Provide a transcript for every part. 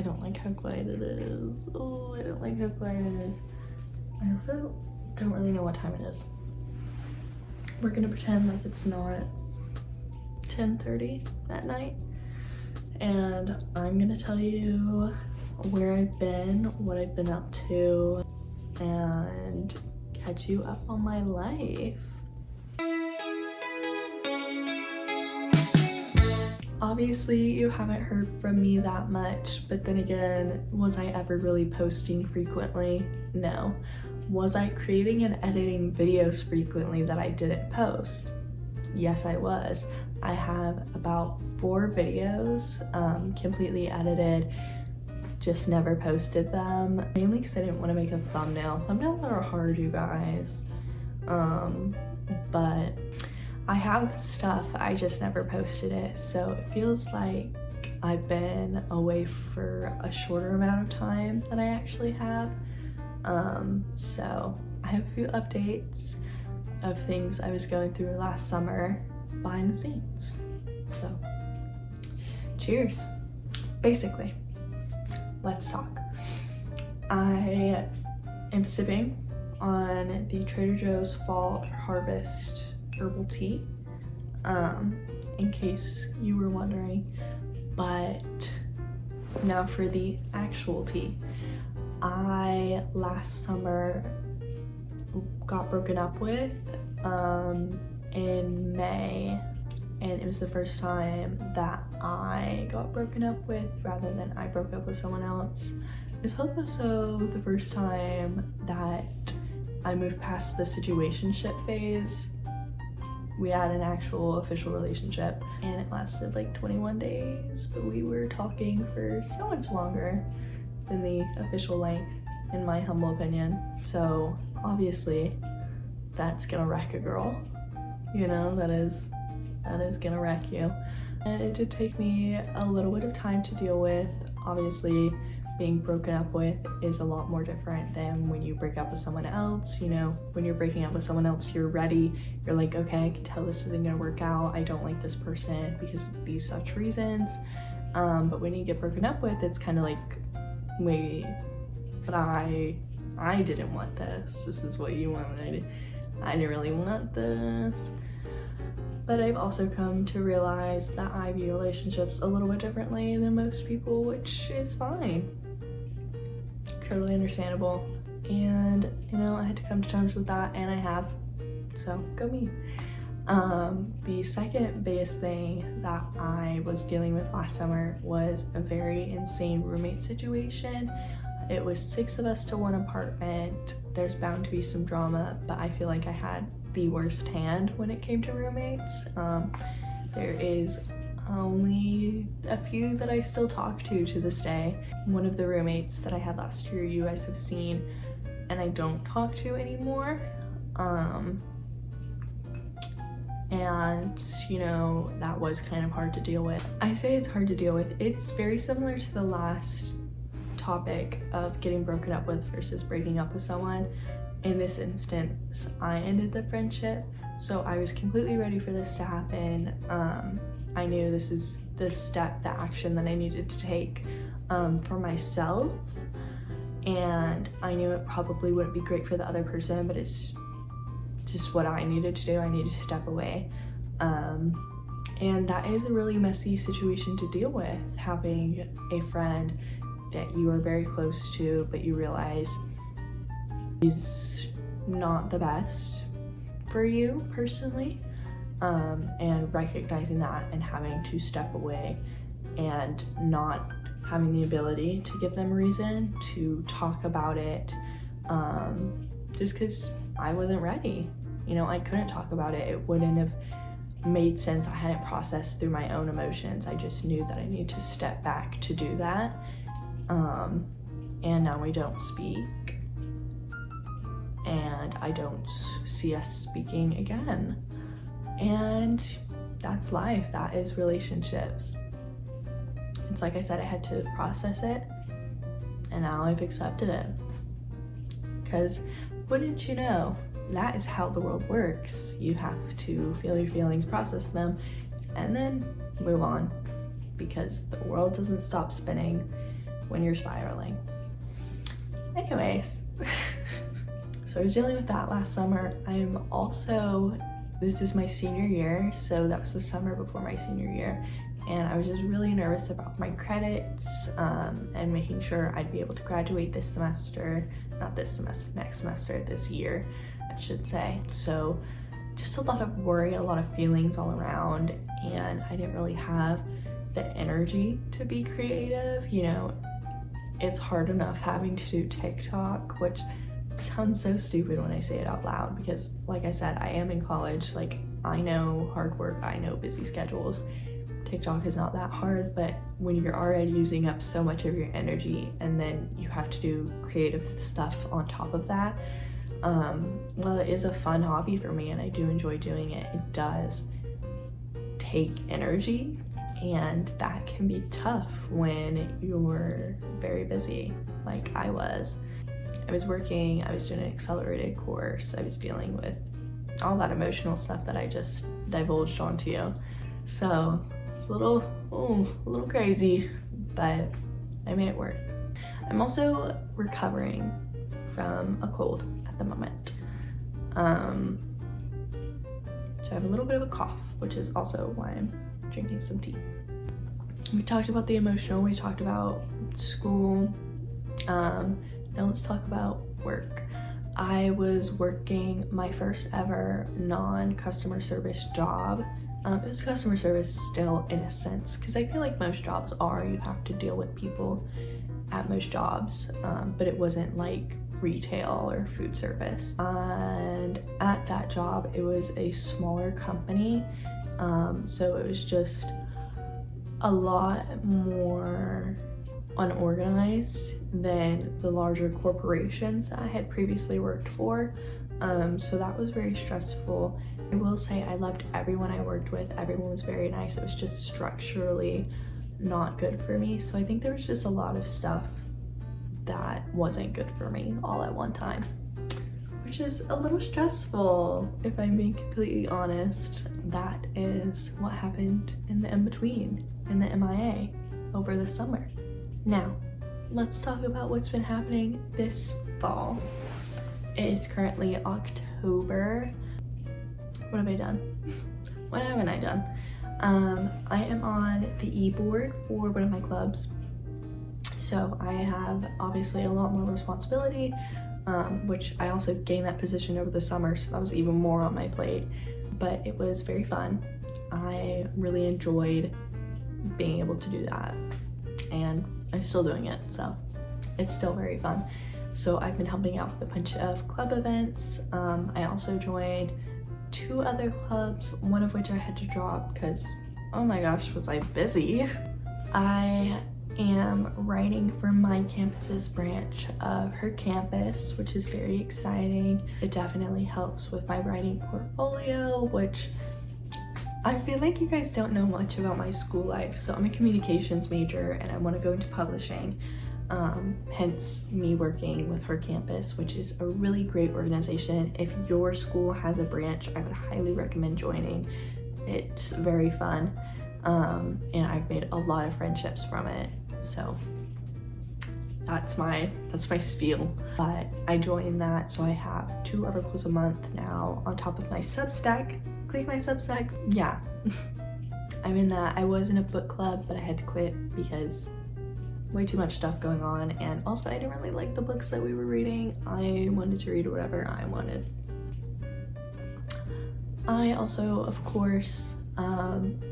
I don't like how quiet it is. Oh, I don't like how quiet it is. I also don't really know what time it is. We're gonna pretend like it's not 10:30 at night, and I'm gonna tell you where I've been, what I've been up to, and catch you up on my life. Obviously, you haven't heard from me that much, but then again, was I ever really posting frequently? No. Was I creating and editing videos frequently that I didn't post? Yes, I was. I have about 4 videos completely edited, just never posted them, mainly because I didn't want to make a thumbnail. Thumbnails are hard, you guys. But I have stuff, I just never posted it, so it feels like I've been away for a shorter amount of time than I actually have. So I have a few updates of things I was going through last summer behind the scenes. So cheers. Basically, let's talk. I am sipping on the Trader Joe's Fall Harvest herbal tea, in case you were wondering. But now for the actual tea. I last summer got broken up with in May, and it was the first time that I got broken up with rather than I broke up with someone else. It's also the first time that I moved past the situationship phase. We had an actual official relationship and it lasted like 21 days, but we were talking for so much longer than the official length, in my humble opinion. So obviously that's gonna wreck a girl, you know, that is gonna wreck you. And it did take me a little bit of time to deal with. Obviously being broken up with is a lot more different than when you break up with someone else. You know, when you're breaking up with someone else, you're ready. You're like, okay, I can tell this isn't gonna work out. I don't like this person because of these such reasons. But when you get broken up with, it's kind of like, wait, but I didn't want this. This is what you wanted. I didn't really want this. But I've also come to realize that I view relationships a little bit differently than most people, which is fine. Totally understandable. And, you know, I had to come to terms with that, and I have. So, go me. The second biggest thing that I was dealing with last summer was a very insane roommate situation. It was 6 of us to one apartment. There's bound to be some drama, but I feel like I had the worst hand when it came to roommates. There is only a few that I still talk to this day. One of the roommates that I had last year, you guys have seen, and I don't talk to anymore. And you know, that was kind of hard to deal with. I say it's hard to deal with. It's very similar to the last topic of getting broken up with versus breaking up with someone. In this instance, I ended the friendship, so I was completely ready for this to happen. I knew this is the step, the action that I needed to take for myself, and I knew it probably wouldn't be great for the other person, but it's just what I needed to do. I needed to step away. And that is a really messy situation to deal with, having a friend that you are very close to, but you realize is not the best for you personally, and recognizing that and having to step away and not having the ability to give them a reason to talk about it, just because I wasn't ready. You know, I couldn't talk about it. It wouldn't have made sense. I hadn't processed through my own emotions. I just knew that I needed to step back to do that. And now we don't speak, and I don't see us speaking again. And that's life. That is relationships. It's like I said, I had to process it, and now I've accepted it. Because wouldn't you know, that is how the world works. You have to feel your feelings, process them, and then move on, because the world doesn't stop spinning. when you're spiraling. Anyways, so I was dealing with that last summer. This is my senior year, so that was the summer before my senior year, and I was just really nervous about my credits and making sure I'd be able to graduate this semester, not this semester, next semester, this year, I should say. So just a lot of worry, a lot of feelings all around, and I didn't really have the energy to be creative. You know, it's hard enough having to do TikTok, which sounds so stupid when I say it out loud because, like I said, I am in college. Like, I know hard work, I know busy schedules. TikTok is not that hard, but when you're already using up so much of your energy and then you have to do creative stuff on top of that, well, it is a fun hobby for me and I do enjoy doing it. It does take energy, and that can be tough when you're very busy, like I was. I was working, I was doing an accelerated course, I was dealing with all that emotional stuff that I just divulged onto you. So it's a little crazy, but I made it work. I'm also recovering from a cold at the moment. So I have a little bit of a cough, which is also why I'm drinking some tea. We talked about the emotional, we talked about school. Now let's talk about work. I was working my first ever non-customer service job. It was customer service still in a sense, because I feel like most jobs are, you have to deal with people at most jobs, but it wasn't like retail or food service. And at that job, it was a smaller company, so it was just a lot more unorganized than the larger corporations that I had previously worked for. So that was very stressful. I will say I loved everyone I worked with. Everyone was very nice. It was just structurally not good for me. So I think there was just a lot of stuff that wasn't good for me all at one time, which is a little stressful if I'm being completely honest. That is what happened in the in-between, in the M.I.A. over the summer. Now, let's talk about what's been happening this fall. It is currently October. What have I done? What haven't I done? I am on the e-board for one of my clubs. So I have obviously a lot more responsibility, which I also gained that position over the summer, so that was even more on my plate. But it was very fun. I really enjoyed being able to do that. And I'm still doing it, so it's still very fun. So I've been helping out with a bunch of club events. I also joined 2 other clubs, one of which I had to drop because, oh my gosh, was I busy. I am writing for my campus's branch of her campus, which is very exciting. It definitely helps with my writing portfolio, which I feel like you guys don't know much about my school life. So I'm a communications major and I want to go into publishing, hence me working with her campus, which is a really great organization. If your school has a branch, I would highly recommend joining. It's very fun, and I've made a lot of friendships from it. So that's my spiel. But I joined that, so I have 2 articles a month now on top of my Substack. Click my Substack. Yeah, I'm in that. I was in a book club, but I had to quit because way too much stuff going on, and also I didn't really like the books that we were reading. I wanted to read whatever I wanted. I also, of course,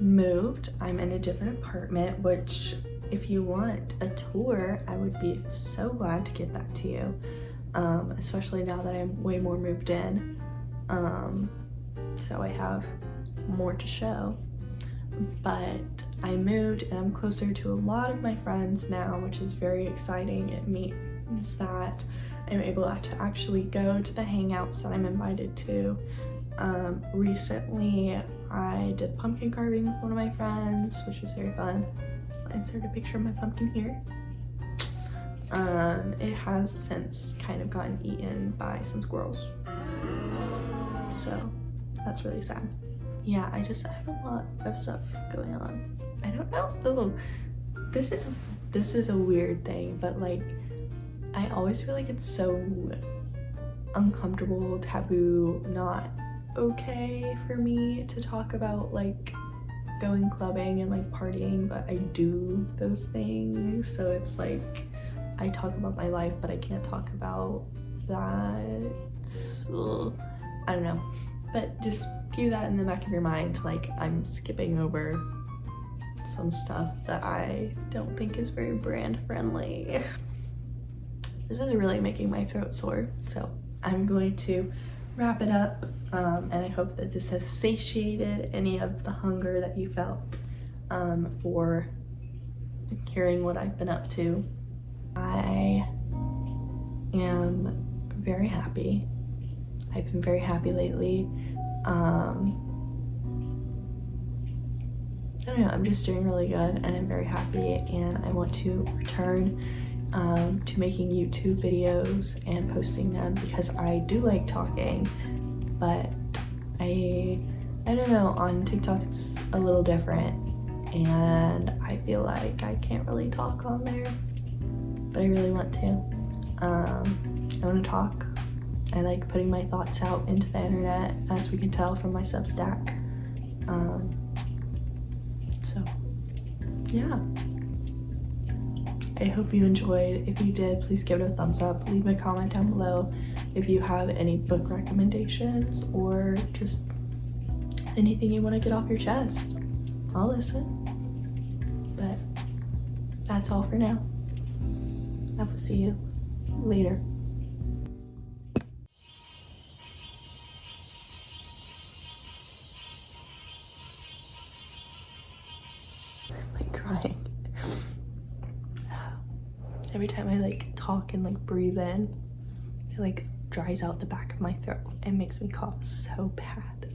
moved. I'm in a different apartment, which if you want a tour, I would be so glad to give that to you, especially now that I'm way more moved in. So I have more to show. But I moved and I'm closer to a lot of my friends now, which is very exciting. It means that I'm able to actually go to the hangouts that I'm invited to. Recently, I did pumpkin carving with one of my friends, which was very fun. I'll insert a picture of my pumpkin here. It has since kind of gotten eaten by some squirrels, so that's really sad. Yeah, I have a lot of stuff going on. I don't know. Oh, this is this is a weird thing, but like I always feel like it's so uncomfortable, taboo, not okay for me to talk about like going clubbing and like partying, but I do those things. So it's like I talk about my life, but I can't talk about that. Ugh. I don't know, but just keep that in the back of your mind, like I'm skipping over some stuff that I don't think is very brand friendly. This is really making my throat sore, so I'm going to wrap it up, and I hope that this has satiated any of the hunger that you felt for hearing what I've been up to. I am very happy. I've been very happy lately. I don't know, I'm just doing really good and I'm very happy, and I want to return to making YouTube videos and posting them because I do like talking, but I don't know, on TikTok it's a little different and I feel like I can't really talk on there, but I really want to. I want to talk. I like putting my thoughts out into the internet, as we can tell from my Substack. So yeah, I hope you enjoyed. If you did, please give it a thumbs up. Leave a comment down below if you have any book recommendations or just anything you want to get off your chest. I'll listen. But that's all for now. I will see you later. Like crying. Every time I like talk and like breathe in, it like dries out the back of my throat and makes me cough so bad.